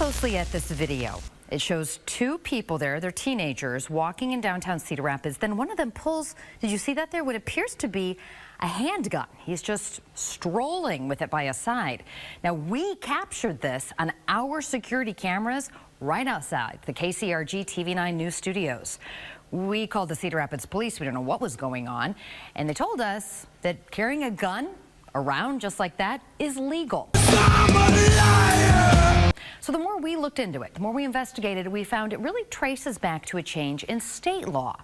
closely at this video. It shows two people there, they're teenagers, walking in downtown Cedar Rapids. Then one of them pulls, did you see that there? What appears to be a handgun. He's just strolling with it by his side. Now, we captured this on our security cameras right outside the KCRG-TV 9 news studios. We called the Cedar Rapids police. We don't know what was going on. And they told us that carrying a gun around just like that is legal. So the more we looked into it, the more we investigated, we found it really traces back to a change in state law.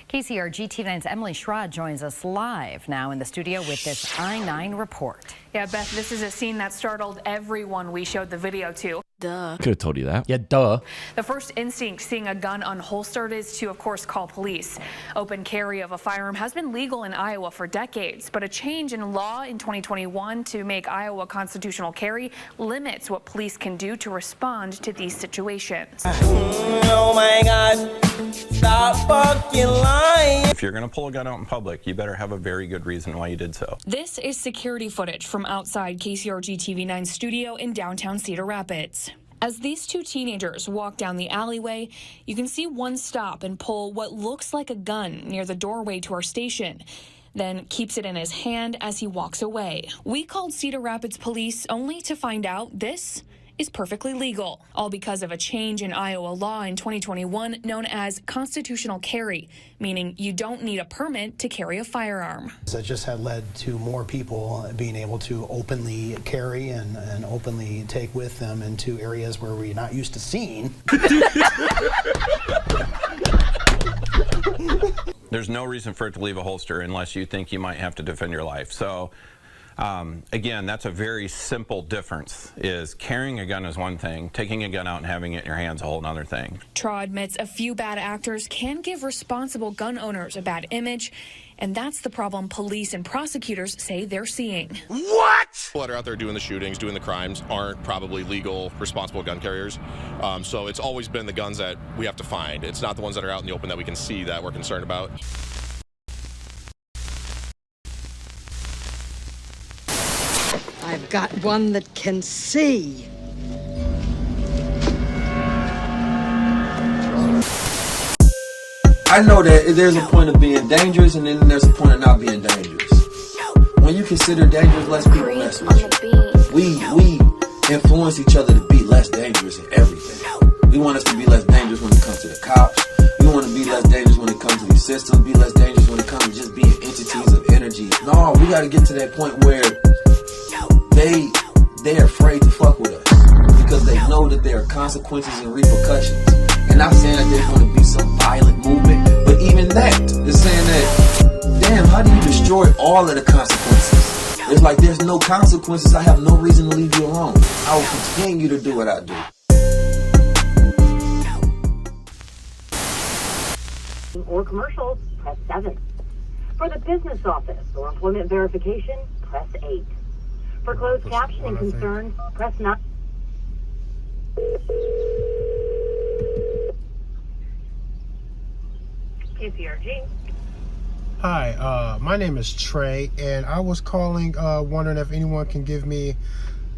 KCRG-TV9's Emily Traugh joins us live now in the studio with this I-9 report. Yeah, Beth, this is a scene that startled everyone we showed the video to. Duh. Could have told you that. Yeah, duh. The first instinct seeing a gun unholstered is to, of course, call police. Open carry of a firearm has been legal in Iowa for decades, but a change in law in 2021 to make Iowa constitutional carry limits what police can do to respond to these situations. Oh my God, stop fucking lying. If you're going to pull a gun out in public, you better have a very good reason why you did so. This is security footage from outside KCRG-TV 9 studio in downtown Cedar Rapids. As these two teenagers walk down the alleyway, you can see one stop and pull what looks like a gun near the doorway to our station, then keeps it in his hand as he walks away. We called Cedar Rapids police only to find out this is perfectly legal, all because of a change in Iowa law in 2021 known as constitutional carry, meaning you don't need a permit to carry a firearm. That just had led to more people being able to openly carry and openly take with them into areas where we're not used to seeing. There's no reason for it to leave a holster unless you think you might have to defend your life. So again, that's a very simple difference. Is carrying a gun is one thing, taking a gun out and having it in your hands a whole other thing. Traugh admits a few bad actors can give responsible gun owners a bad image, and that's the problem police and prosecutors say they're seeing. What? People that are out there doing the shootings, doing the crimes, aren't probably legal, responsible gun carriers. So it's always been the guns that we have to find. It's not the ones that are out in the open that we can see that we're concerned about. I've got one that can see. I know that there's a point of being dangerous and then there's a point of not being dangerous. When you consider dangerous, less people mess with you. We influence each other to be less dangerous in everything. We want us to be less dangerous when it comes to the cops. We want to be less dangerous when it comes to these systems, be less dangerous when it comes to just being entities of energy. No, we got to get to that point where they're afraid to fuck with us because they know that there are consequences and repercussions. And not saying that there's going to be some violent movement, but even that is saying that, damn, how do you destroy all of the consequences? It's like there's no consequences. I have no reason to leave you alone. I will continue to do what I do. Or commercials, press 7. For the business office or employment verification, press 8. For closed captioning concerns, press 9. KCRG. Hi, my name is Trey, and I was calling, wondering if anyone can give me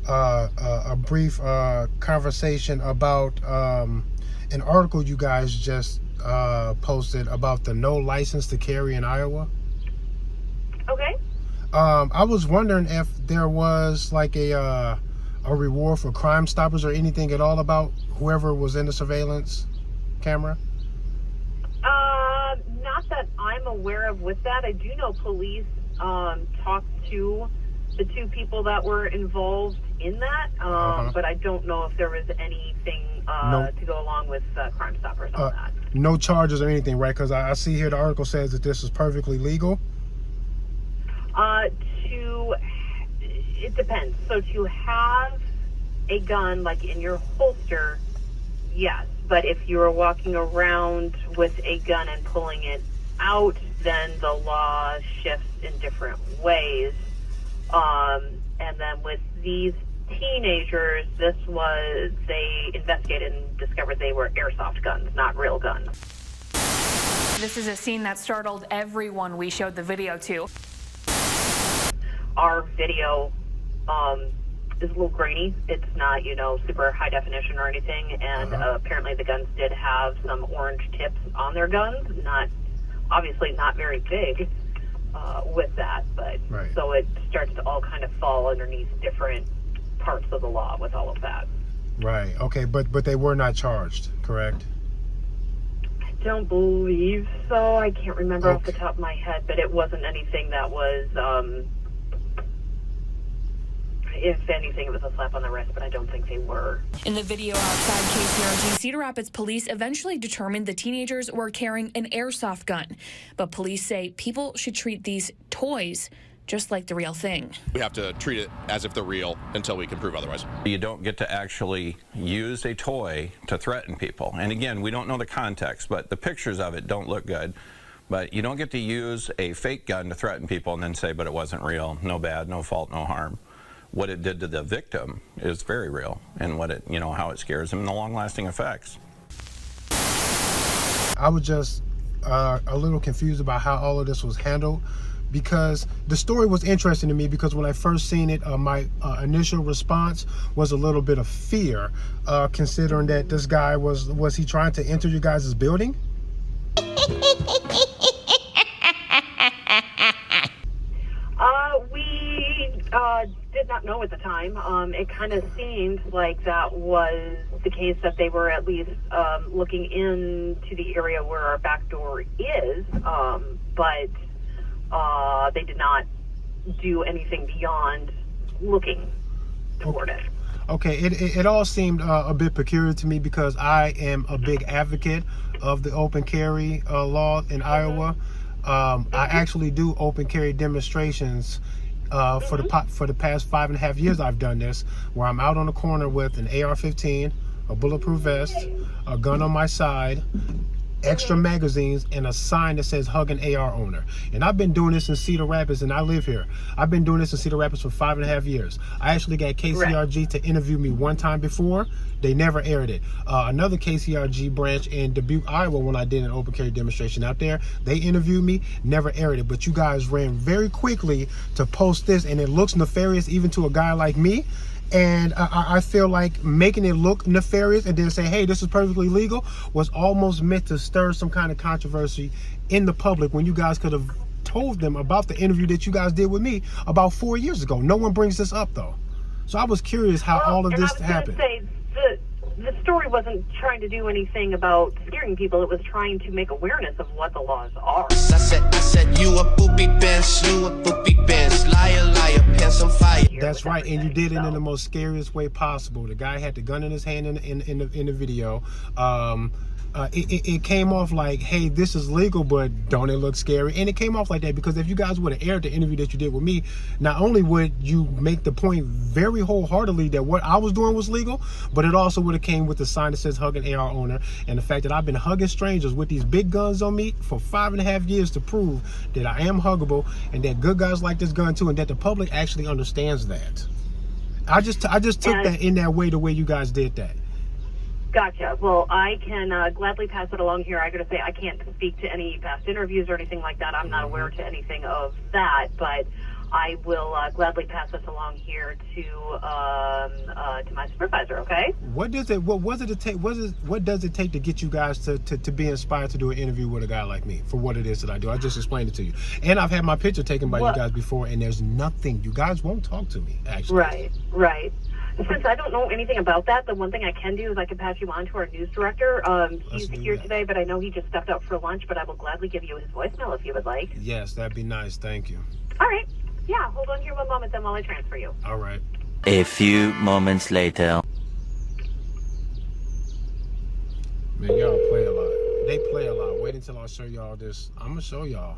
a brief conversation about an article you guys just posted about the no license to carry in Iowa. Okay. I was wondering if there was like a reward for Crime Stoppers or anything at all about whoever was in the surveillance camera. Not that I'm aware of with that. I do know police talked to the two people that were involved in that, but I don't know if there was anything to go along with Crime Stoppers on that. No charges or anything, right? Because I see here the article says that this is perfectly legal. It depends. So to have a gun like in your holster, yes. But if you were walking around with a gun and pulling it out, then the law shifts in different ways. And then with these teenagers, they investigated and discovered they were airsoft guns, not real guns. This is a scene that startled everyone we showed the video to. Our video is a little grainy. It's not, super high definition or anything. And apparently the guns did have some orange tips on their guns. Obviously not very big with that, but so it starts to all kind of fall underneath different parts of the law with all of that. Right. Okay, but they were not charged, correct? I don't believe so. I can't remember off the top of my head, but it wasn't anything that was, if anything, it was a slap on the wrist, but I don't think they were. In the video outside KCRG, Cedar Rapids police eventually determined the teenagers were carrying an airsoft gun. But police say people should treat these toys just like the real thing. We have to treat it as if they're real until we can prove otherwise. You don't get to actually use a toy to threaten people. And again, we don't know the context, but the pictures of it don't look good. But you don't get to use a fake gun to threaten people and then say, but it wasn't real, no bad, no fault, no harm. What it did to the victim is very real, and what it, how it scares them and the long-lasting effects. I was just a little confused about how all of this was handled, because the story was interesting to me, because when I first seen it, my initial response was a little bit of fear, considering that this guy was he trying to enter you guys' building? We did not know at the time. It kind of seemed like that was the case, that they were at least looking into the area where our back door is, but they did not do anything beyond looking toward it. Okay, it all seemed a bit peculiar to me, because I am a big advocate of the open carry law in Iowa. I actually do open carry demonstrations for the past 5.5 years. I've done this, where I'm out on the corner with an AR-15, a bulletproof vest, a gun on my side, extra magazines, and a sign that says hug an AR owner. And I've been doing this in Cedar Rapids, and I live here. I've been doing this in Cedar Rapids for 5.5 years. I actually got KCRG to interview me one time before. They never aired it. Another KCRG branch in Dubuque, Iowa, when I did an open carry demonstration out there, they interviewed me, never aired it. But you guys ran very quickly to post this, and it looks nefarious even to a guy like me. And I feel like making it look nefarious and then say, hey, this is perfectly legal, was almost meant to stir some kind of controversy in the public, when you guys could have told them about the interview that you guys did with me about 4 years ago. No one brings this up, though. So I was curious how all of this happened. The story wasn't trying to do anything about scaring people. It was trying to make awareness of what the laws are. I said, you a poopy bench, liar, liar, pants on fire. That's right, and you did it in the most scariest way possible. The guy had the gun in his hand in the video. It came off like, hey, this is legal, but don't it look scary? And it came off like that because if you guys would have aired the interview that you did with me, not only would you make the point very wholeheartedly that what I was doing was legal, but it also would have came with the sign that says hug an AR owner, and the fact that I've been hugging strangers with these big guns on me for 5.5 years to prove that I am huggable and that good guys like this gun too, and that the public actually understands that. I just took that in that way, the way you guys did that. Gotcha. Well, I can gladly pass it along here. I got to say, I can't speak to any past interviews or anything like that. I'm not aware to anything of that, but I will gladly pass this along here to my supervisor. Okay. What does it take to get you guys to be inspired to do an interview with a guy like me for what it is that I do? I just explained it to you, and I've had my picture taken by you guys before, and there's nothing. You guys won't talk to me, actually. Right. Since I don't know anything about that, the one thing I can do is I can pass you on to our news director. He's here today, but I know he just stepped out for lunch, but I will gladly give you his voicemail if you would like. Yes, that'd be nice. Thank you. All right. Yeah, hold on here one moment then while I transfer you. All right. A few moments later. Man, y'all play a lot. They play a lot. Wait until I show y'all this. I'm going to show y'all.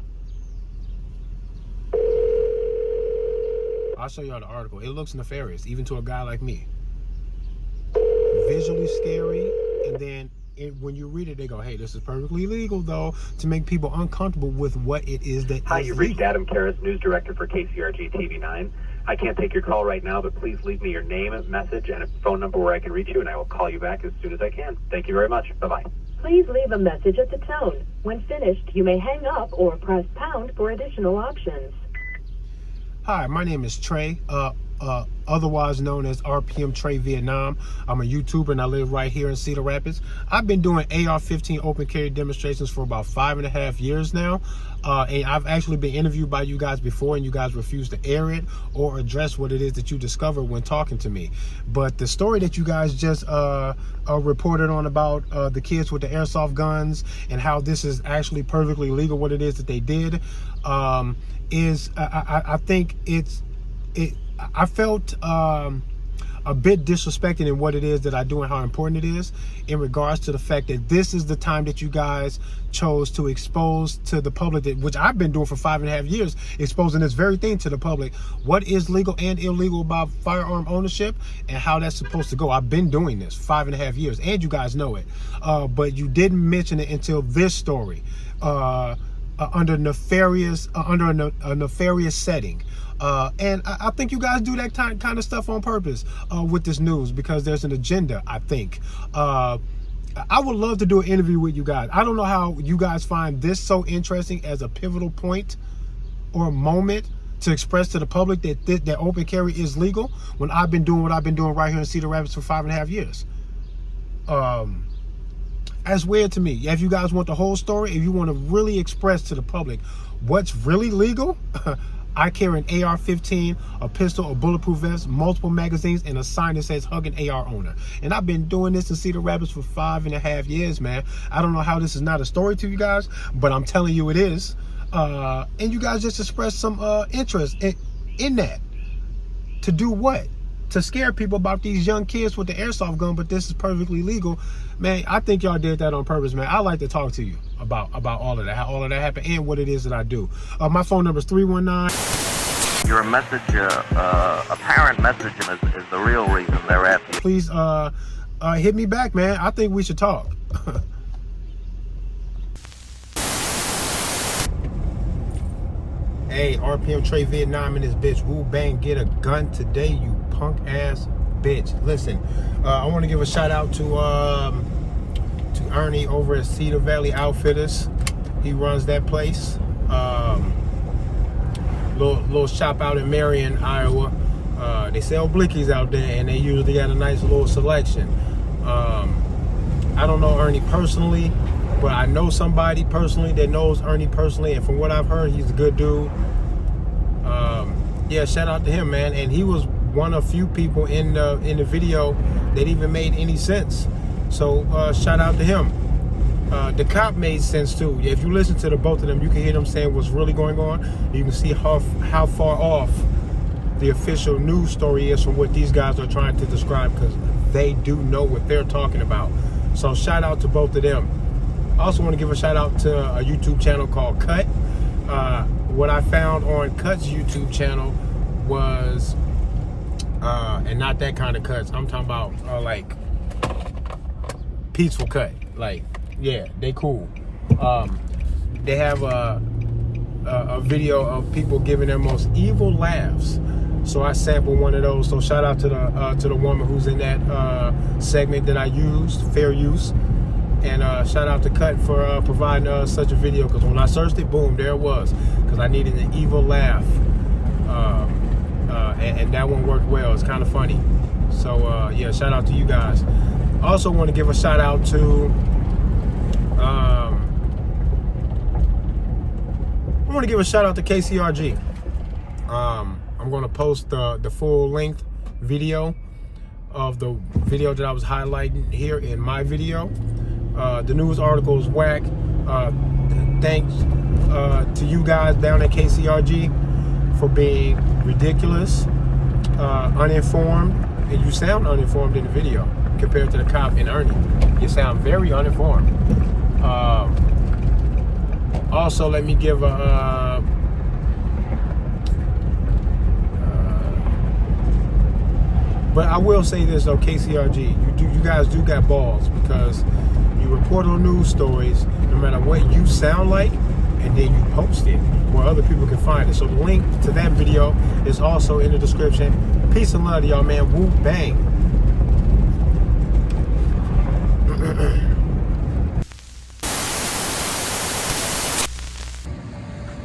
I'll show y'all the article. It looks nefarious, even to a guy like me. Visually scary, and then when you read it, they go, hey, this is perfectly legal, though, to make people uncomfortable with what it is that Hi, you've reached Adam Karras, news director for KCRG-TV 9. I can't take your call right now, but please leave me your name, message, and a phone number where I can reach you, and I will call you back as soon as I can. Thank you very much. Bye-bye. Please leave a message at the tone. When finished, you may hang up or press pound for additional options. Hi, my name is Trey. otherwise known as RPM Trey Vietnam. I'm a YouTuber and I live right here in Cedar Rapids. I've been doing AR-15 open carry demonstrations for about 5.5 years now. And I've actually been interviewed by you guys before, and you guys refused to air it or address what it is that you discovered when talking to me. But the story that you guys just reported on about the kids with the airsoft guns and how this is actually perfectly legal, what it is that they did, is I think I felt a bit disrespected in what it is that I do and how important it is in regards to the fact that this is the time that you guys chose to expose to the public, which I've been doing for 5.5 years, exposing this very thing to the public, what is legal and illegal about firearm ownership and how that's supposed to go. I've been doing this 5.5 years, and you guys know it, but you didn't mention it until this story, under a nefarious setting. And I think you guys do that kind of stuff on purpose with this news, because there's an agenda, I think. I would love to do an interview with you guys. I don't know how you guys find this so interesting as a pivotal point or a moment to express to the public that open carry is legal, when I've been doing what I've been doing right here in Cedar Rapids for 5.5 years. That's weird to me. If you guys want the whole story, if you want to really express to the public what's really legal, I carry an AR-15, a pistol, a bulletproof vest, multiple magazines, and a sign that says "Hug an AR owner." And I've been doing this in Cedar Rapids for 5.5 years, man. I don't know how this is not a story to you guys, but I'm telling you it is. And you guys just expressed some interest in that. To do what? To scare people about these young kids with the airsoft gun, but this is perfectly legal. Man, I think y'all did that on purpose, man. I like to talk to you about all of that, how all of that happened, and what it is that I do. My phone number is 319. Your message, apparent messaging is the real reason they're after you. Please hit me back, man. I think we should talk. Hey, RPM Trey Vietnam in this bitch. Woo bang, get a gun today, you punk ass bitch. Listen, I want to give a shout out to Ernie over at Cedar Valley Outfitters. He runs that place. Little shop out in Marion, Iowa. They sell blickies out there, and they usually got a nice little selection. I don't know Ernie personally, but I know somebody personally that knows Ernie personally, and from what I've heard, he's a good dude. Yeah, shout out to him, man. And he was one of few people in the video that even made any sense. So shout out to him. The cop made sense too. If you listen to the both of them, you can hear them saying what's really going on. You can see how far off the official news story is from what these guys are trying to describe, because they do know what they're talking about. So shout out to both of them. I also want to give a shout out to a YouTube channel called Cut. What I found on Cut's YouTube channel was, and not that kind of cuts, I'm talking about like peaceful cut. Like, yeah, they cool. They have a video of people giving their most evil laughs. So I sampled one of those. So shout out to the woman who's in that segment that I used, fair use. And shout out to Cut for providing such a video, because when I searched it, boom, there it was. Because I needed an evil laugh, and that one worked well. It's kind of funny. So yeah, shout out to you guys. Also want to give a shout out to KCRG. I'm going to post the full length video of the video that I was highlighting here in my video. The news article is whack. Thanks to you guys down at KCRG for being ridiculous, uninformed, and you sound uninformed in the video compared to the cop and Ernie. You sound very uninformed. Also, let me give a but I will say this though, KCRG, you guys do got balls, because you report on news stories no matter what you sound like, and then you post it where other people can find it. So the link to that video is also in the description. Peace and love to y'all, man. Woo bang.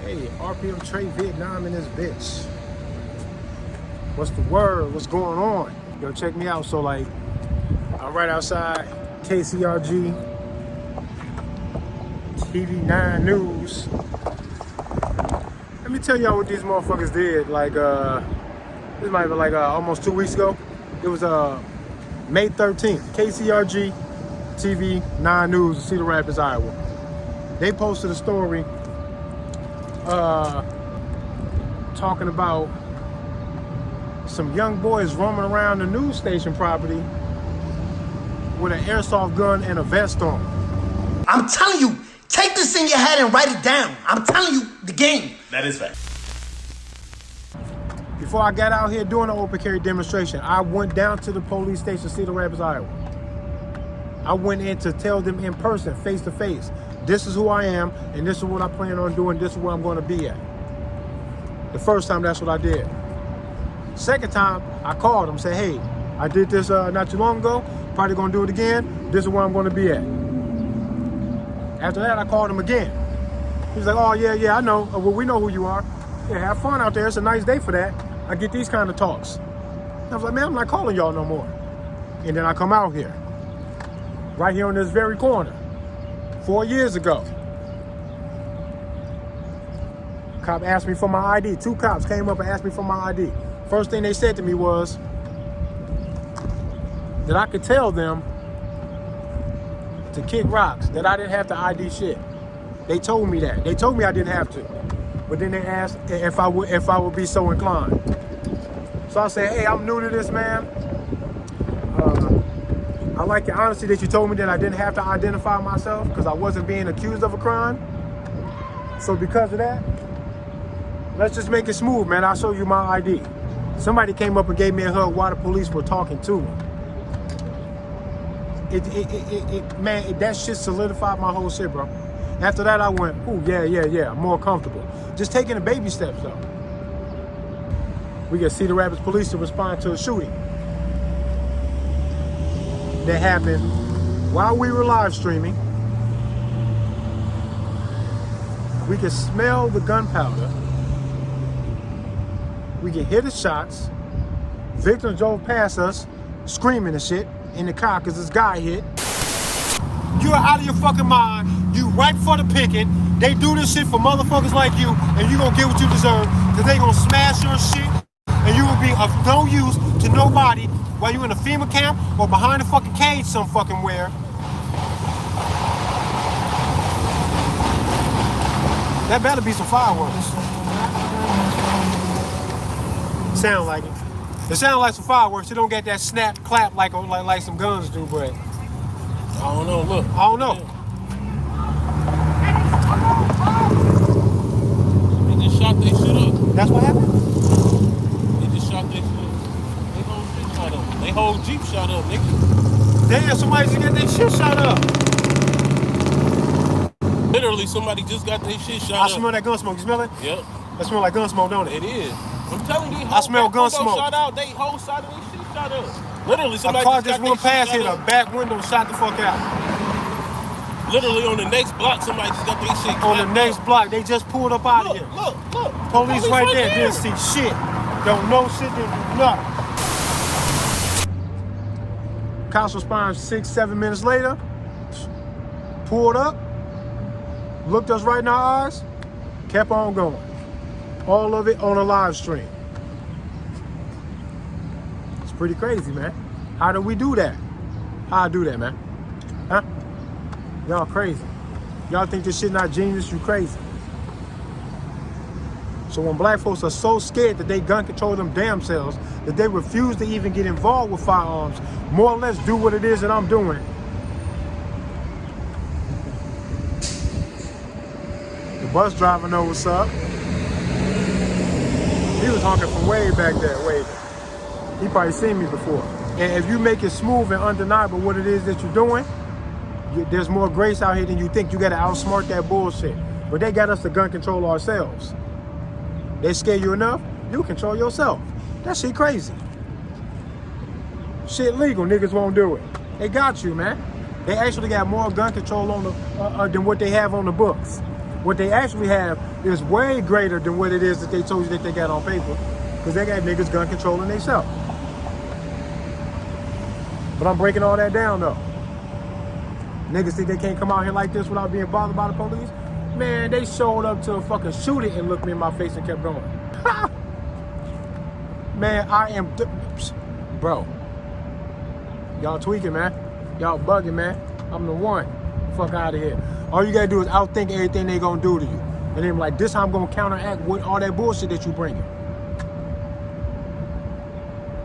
Hey, RPM Trey Vietnam in this bitch. What's the word? What's going on? Yo, check me out. So like, I'm right outside KCRG-TV 9 News. Let me tell y'all what these motherfuckers did. Like, this might have been like almost 2 weeks ago. It was May 13th. KCRG-TV 9 News, Cedar Rapids, Iowa. They posted a story talking about some young boys roaming around the news station property with an airsoft gun and a vest on. I'm telling you, take this in your head and write it down. I'm telling you the game. That is fact. Before I got out here doing an open carry demonstration, I went down to the police station, Cedar Rapids, Iowa. I went in to tell them in person, face to face, this is who I am, and this is what I plan on doing, this is where I'm going to be at. The first time, that's what I did. Second time, I called him, said, hey, I did this not too long ago, probably gonna do it again, this is where I'm gonna be at. After that, I called him again. He was like, oh, yeah, I know, well, we know who you are. Yeah, have fun out there, it's a nice day for that. I get these kind of talks. I was like, man, I'm not calling y'all no more. And then I come out here, right here on this very corner, 4 years ago. Cop asked me for my ID. 2 cops came up and asked me for my ID. First thing they said to me was that I could tell them to kick rocks, that I didn't have to ID shit. They told me that. They told me I didn't have to. But then they asked if I would be so inclined. So I said, hey, I'm new to this, man. I like the honesty that you told me that I didn't have to identify myself because I wasn't being accused of a crime. So because of that, let's just make it smooth, man. I'll show you my ID. Somebody came up and gave me a hug while the police were talking to me. Man, that shit solidified my whole shit, bro. After that, I went, ooh, yeah, I'm more comfortable. Just taking the baby steps, though. We get Cedar Rapids police to respond to a shooting that happened while we were live streaming. We could smell the gunpowder. We get hit of shots. Victim drove past us, screaming and shit in the car because this guy hit. You're out of your fucking mind. You ripe for the picking. They do this shit for motherfuckers like you, and you gonna get what you deserve because they gonna smash your shit, and you will be of no use to nobody while you in a FEMA camp or behind a fucking cage some fucking where. That better be some fireworks. Sound like it. It sounds like some fireworks. It don't get that snap clap like some guns do, but I don't know. Look. I don't know. They just shot their shit up. That's what happened? They just shot their shit up. They whole shit shot up. They whole Jeep shot up, nigga. Damn, somebody just got their shit shot up. Literally, somebody just got their shit shot up. I smell that gun smoke. You smell it? Yep. That smell like gun smoke, don't it? It is. I'm telling you, I smell gun smoke. Shot out. They whole side of their shit shot up. Literally, somebody a car just went past here, the back window shot the fuck out. Literally on the next block, somebody just got their shit on the next block. They just pulled up out of here. Look. Police right there. Didn't see shit. Don't know shit. Didn't do nothing. Cops responded 6-7 minutes later. Pulled up. Looked us right in our eyes. Kept on going. All of it on a live stream. It's pretty crazy, man. How do we do that? How I do that, man? Huh? Y'all crazy. Y'all think this shit not genius? You crazy. So when black folks are so scared that they gun control them damn selves, that they refuse to even get involved with firearms, more or less do what it is that I'm doing. The bus driver know what's up. He was honking from way back there, waving. He probably seen me before. And if you make it smooth and undeniable what it is that you're doing, there's more grace out here than you think. You gotta outsmart that bullshit. But they got us to gun control ourselves. They scare you enough, you control yourself. That shit crazy. Shit legal, niggas won't do it. They got you, man. They actually got more gun control on the than what they have on the books. What they actually have is way greater than what it is that they told you that they got on paper. because they got niggas gun controlling themselves. But I'm breaking all that down though. Niggas think they can't come out here like this without being bothered by the police. Man, they showed up to a fucking shooting and looked me in my face and kept going. Man, I am, bro. Y'all tweaking, man. Y'all bugging, man. I'm the one. Fuck out of here. All you gotta do is outthink everything they gonna do to you. And then like, this how I'm gonna counteract with all that bullshit that you bringing.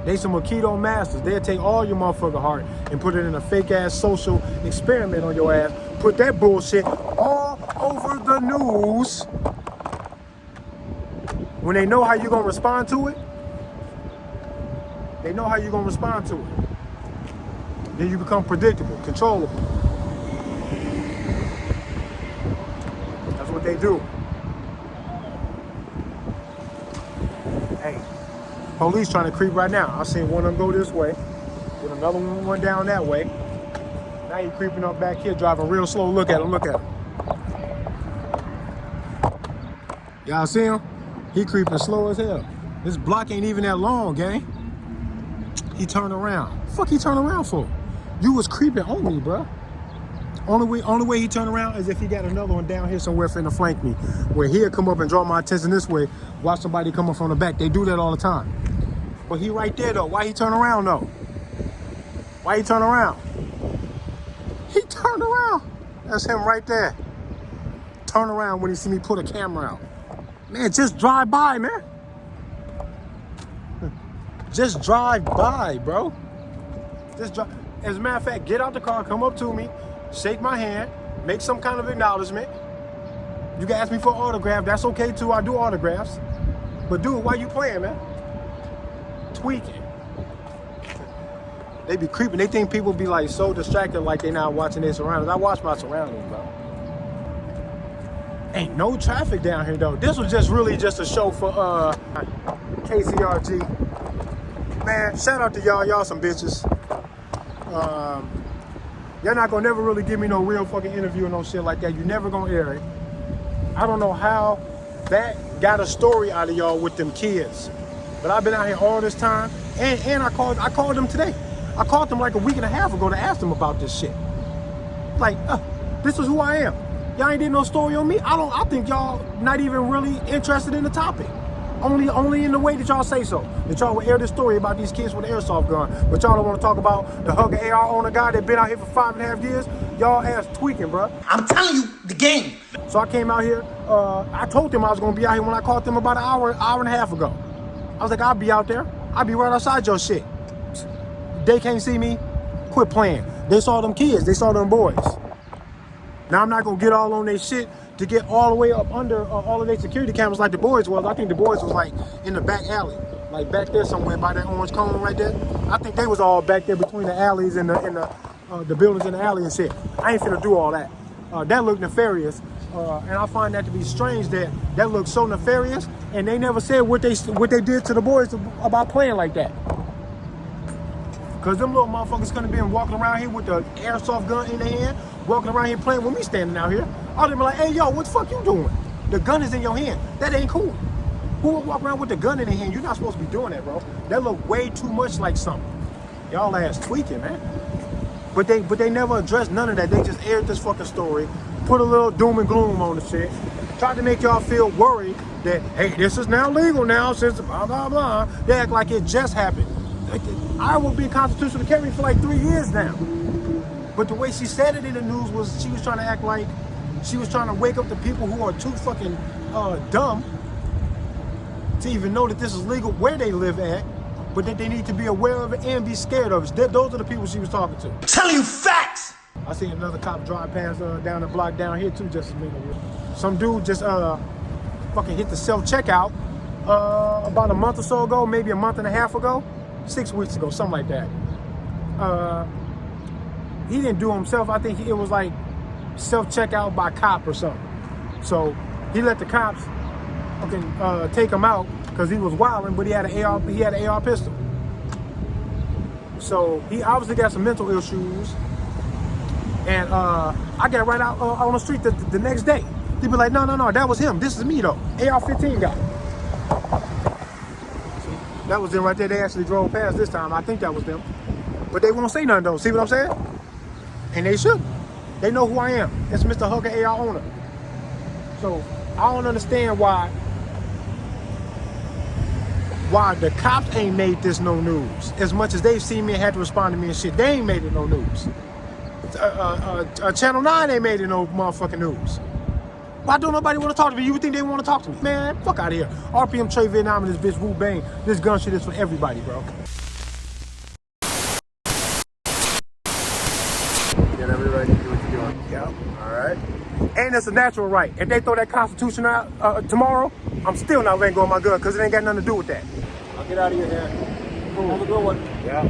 They some Aikido masters. They'll take all your motherfucking heart and put it in a fake ass social experiment on your ass. Put that bullshit all over the news. When they know how you're gonna respond to it, they know how you're gonna respond to it. Then you become predictable, controllable. That's what they do. Hey, police trying to creep right now. I seen one of them go this way, with another one down that way. Now he creeping up back here, driving real slow. Look at him, look at him. Y'all see him? He creeping slow as hell. This block ain't even that long, gang. He turned around. What the fuck he turned around for? You was creeping on me, bro. Only way he turned around is if he got another one down here somewhere finna flank me. Where he'll come up and draw my attention this way, watch somebody come up from the back. They do that all the time. But he right there though. Why he turn around though? Why he turn around? He turned around. That's him right there. Turn around when he see me put a camera out. Man, just drive by, man. Just drive by, bro. Just drive. As a matter of fact, get out the car, come up to me, shake my hand, make some kind of acknowledgement. You can ask me for an autograph. That's okay too. I do autographs. But dude, why you playing, man? Tweaking. They be creeping. They think people be like so distracted like they not watching their surroundings. I watch my surroundings, bro. Ain't no traffic down here though. This was just really just a show for KCRG. Man, shout out to y'all. Y'all some bitches. Y'all not gonna never really give me no real fucking interview or no shit like that. You never gonna air it. I don't know how that got a story out of y'all with them kids. But I've been out here all this time, and I called them today. I called them like a week and a half ago to ask them about this shit. Like, this is who I am. Y'all ain't did no story on me. I think y'all not even really interested in the topic. Only in the way that y'all say so. That y'all will air this story about these kids with an airsoft gun. But y'all don't want to talk about the hug AR owner guy that been out here for 5.5 years. Y'all ass tweaking, bro. I'm telling you, the game. So I came out here. I told them I was going to be out here when I called them about an hour and a half ago. I was like, I'll be out there. I'll be right outside your shit. They can't see me. Quit playing. They saw them kids. They saw them boys. Now I'm not going to get all on their shit to get all the way up under all of their security cameras like the boys was. I think the boys was like in the back alley, like back there somewhere by that orange cone right there. I think they was all back there between the alleys and the buildings in the alley and shit. I ain't finna do all that. That looked nefarious, and I find that to be strange that looked so nefarious, and they never said what they did to the boys about playing like that. Cause them little motherfuckers couldn't have been walking around here with the airsoft gun in their hand, walking around here playing with me standing out here. I'd be like, hey, yo, what the fuck you doing? The gun is in your hand. That ain't cool. Who would walk around with the gun in their hand? You're not supposed to be doing that, bro. That look way too much like something. Y'all ass tweaking, man. But they never addressed none of that. They just aired this fucking story, put a little doom and gloom on the shit, tried to make y'all feel worried that, hey, this is now legal now since blah, blah, blah. They act like it just happened. I will be constitutional carry for like 3 years now. But the way she said it in the news was she was trying to act like she was trying to wake up the people who are too fucking dumb to even know that this is legal where they live at, but that they need to be aware of it and be scared of it. Those are the people she was talking to. Telling you facts! I seen another cop drive past down the block down here too, just a minute. Some dude just fucking hit the self-checkout about a month or so ago, maybe a month and a half ago, 6 weeks ago, something like that. He didn't do it himself. I think it was like self-checkout by cop or something. So he let the cops fucking take him out because he was wilding, but he had an AR pistol. So he obviously got some mental issues. And I got right out on the street the next day. He'd be like, no, that was him. This is me though. AR-15 guy. So That was them right there. They actually drove past this time. I think that was them. But they won't say nothing though. See what I'm saying? And they should. They know who I am. It's Mr. Hugger AR owner. So I don't understand why the cops ain't made this no news. As much as they've seen me and had to respond to me and shit, they ain't made it no news. Channel 9 ain't made it no motherfucking news. Why don't nobody want to talk to me? You would think they want to talk to me. Man, fuck out of here. RPM, Trey Vietnam, and this bitch Wu Bang. This gun shit is for everybody, bro. Get everybody to do what you're doing. Yeah. All right. And it's a natural right. If they throw that Constitution out tomorrow, I'm still not letting go of my gun because it ain't got nothing to do with that. I'll get out of your hair. Cool. Have a good one. Yeah.